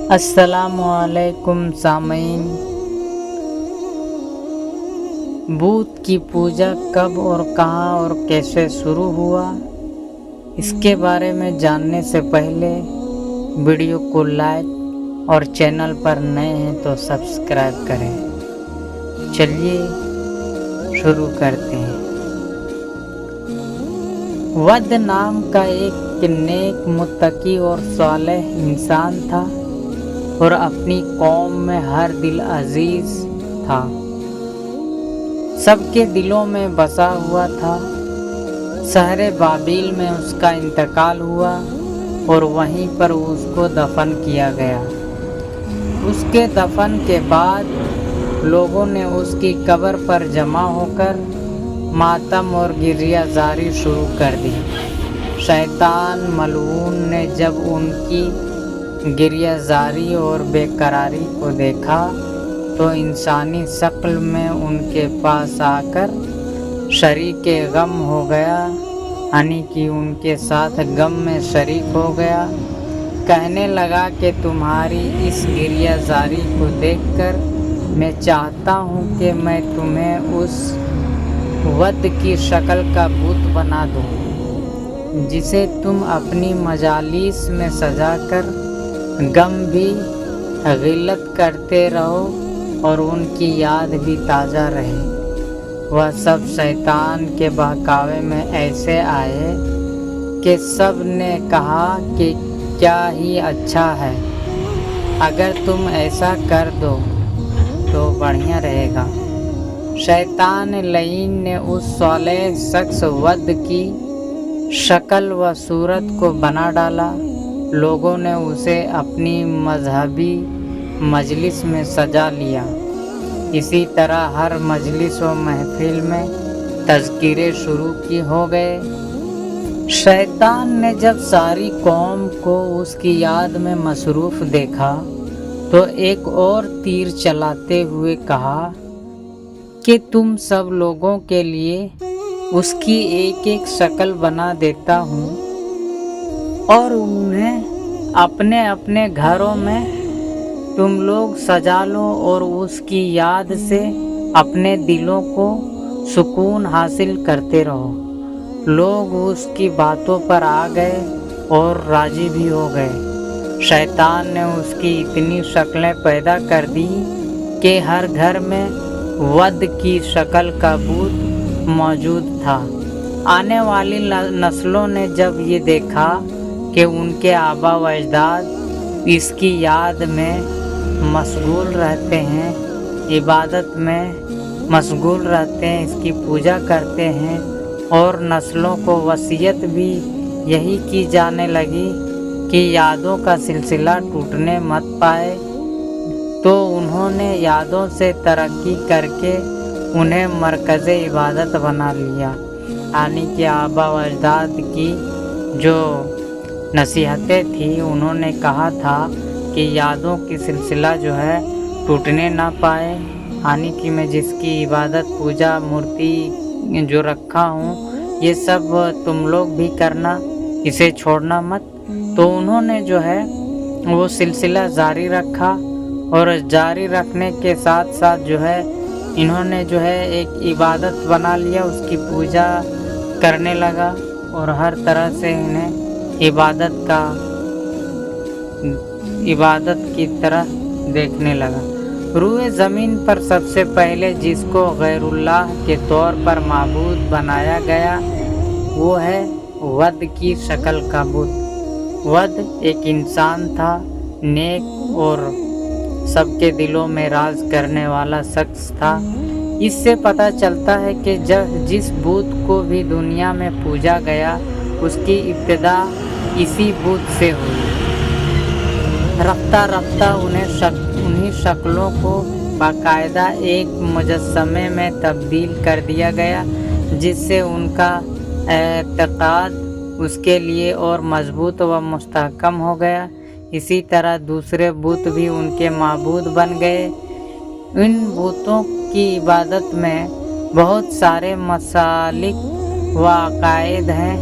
अस्सलामुअलैकुम सामीन। बुत की पूजा कब और कहाँ और कैसे शुरू हुआ, इसके बारे में जानने से पहले वीडियो को लाइक और चैनल पर नए हैं तो सब्सक्राइब करें। चलिए शुरू करते हैं। वद नाम का एक नेक मुत्तकी और सालेह इंसान था और अपनी कौम में हर दिल अजीज था, सबके दिलों में बसा हुआ था। शहर बाबिल में उसका इंतकाल हुआ और वहीं पर उसको दफन किया गया। उसके दफन के बाद लोगों ने उसकी कब्र पर जमा होकर मातम और गिरियाजारी शुरू कर दी। शैतान मलऊन ने जब उनकी गिरियाजारी और बेकरारी को देखा तो इंसानी शक्ल में उनके पास आकर शरीके गम हो गया, यानी कि उनके साथ गम में शरीक हो गया। कहने लगा कि तुम्हारी इस गिरियाजारी को देखकर मैं चाहता हूँ कि मैं तुम्हें उस वद की शक्ल का बुत बना दूँ जिसे तुम अपनी मजालिस में सजाकर गम भी गिल्लत करते रहो और उनकी याद भी ताज़ा रहे। वह सब शैतान के बहकावे में ऐसे आए कि सब ने कहा कि क्या ही अच्छा है, अगर तुम ऐसा कर दो तो बढ़िया रहेगा। शैतान लईन ने उस सालेह शख्स वद की शक्ल व सूरत को बना डाला। लोगों ने उसे अपनी मजहबी मजलिस में सजा लिया। इसी तरह हर मजलिस व महफिल में तज़किरे शुरू की हो गए। शैतान ने जब सारी कौम को उसकी याद में मसरूफ़ देखा तो एक और तीर चलाते हुए कहा कि तुम सब लोगों के लिए उसकी एक एक शक्ल बना देता हूँ और उन्हें अपने अपने घरों में तुम लोग सजा लो और उसकी याद से अपने दिलों को सुकून हासिल करते रहो। लोग उसकी बातों पर आ गए और राजी भी हो गए। शैतान ने उसकी इतनी शक्लें पैदा कर दी कि हर घर में वद की शक्ल का बुत मौजूद था। आने वाली नस्लों ने जब ये देखा कि उनके आबा व अजदाद इसकी याद में मशगूल रहते हैं, इबादत में मशगूल रहते हैं, इसकी पूजा करते हैं और नस्लों को वसीयत भी यही की जाने लगी कि यादों का सिलसिला टूटने मत पाए, तो उन्होंने यादों से तरक्की करके उन्हें मरकज़ इबादत बना लिया। यानी कि आबा व अजदाद की जो नसीहतें थी, उन्होंने कहा था कि यादों की सिलसिला जो है टूटने ना पाए। यानी कि मैं जिसकी इबादत पूजा मूर्ति जो रखा हूँ ये सब तुम लोग भी करना, इसे छोड़ना मत। तो उन्होंने जो है वो सिलसिला जारी रखा और जारी रखने के साथ साथ जो है इन्होंने जो है एक इबादत बना लिया, उसकी पूजा करने लगा और हर तरह से इन्हें इबादत की तरह देखने लगा। रूए ज़मीन पर सबसे पहले जिसको गैरुल्लाह के तौर पर माबूद बनाया गया वो है वद की शक्ल का बुत। वद एक इंसान था, नेक और सबके दिलों में राज करने वाला शख्स था। इससे पता चलता है कि जिस बुत को भी दुनिया में पूजा गया उसकी इब्तिदा इसी बुत से हुई। रफ्ता रफ्ता उन्हीं शक्लों को बाकायदा एक मुजस्समे में तब्दील कर दिया गया, जिससे उनका एतक़ाद उसके लिए और मजबूत व मुस्तहकम हो गया। इसी तरह दूसरे बुत भी उनके माबूद बन गए। इन बुतों की इबादत में बहुत सारे मसालिक व अक़ायद हैं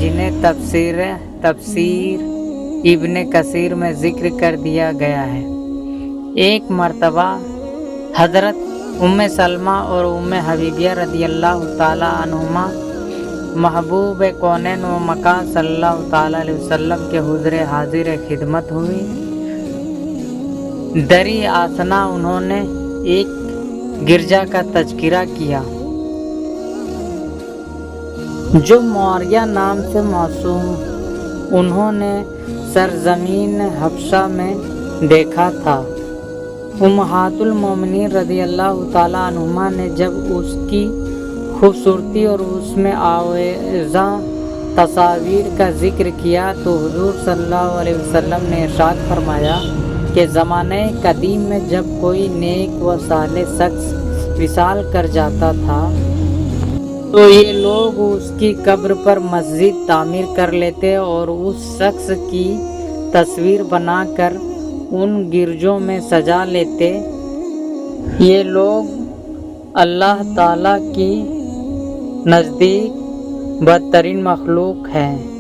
जिन्हें तफसीर ابن کثیر میں ذکر کر دیا گیا ہے۔ ایک مرتبہ حضرت ام سلمہ اور ام حبیبیہ رضی اللہ تعالیٰ عنہما محبوب کونین و مکان صلی اللہ تعالیٰ علیہ وسلم کے حضور حاضر خدمت ہوئی۔ دری آسنا انہوں نے ایک گرجا کا تذکرہ کیا جو موریہ نام سے موسوم انہوں نے سرزمین حبشہ میں دیکھا تھا۔ امہات المومنین رضی اللہ تعالیٰ عنہما نے جب اس کی خوبصورتی اور اس میں آویزہ تصاویر کا ذکر کیا تو حضور صلی اللہ علیہ وسلم نے ارشاد فرمایا کہ زمانہ قدیم میں جب کوئی نیک و صالح شخص وصال کر جاتا تھا تو یہ لوگ اس کی قبر پر مسجد تعمیر کر لیتے اور اس شخص کی تصویر بنا کر ان گرجوں میں سجا لیتے۔ یہ لوگ اللہ تعالیٰ کی نزدیک بدترین مخلوق ہیں۔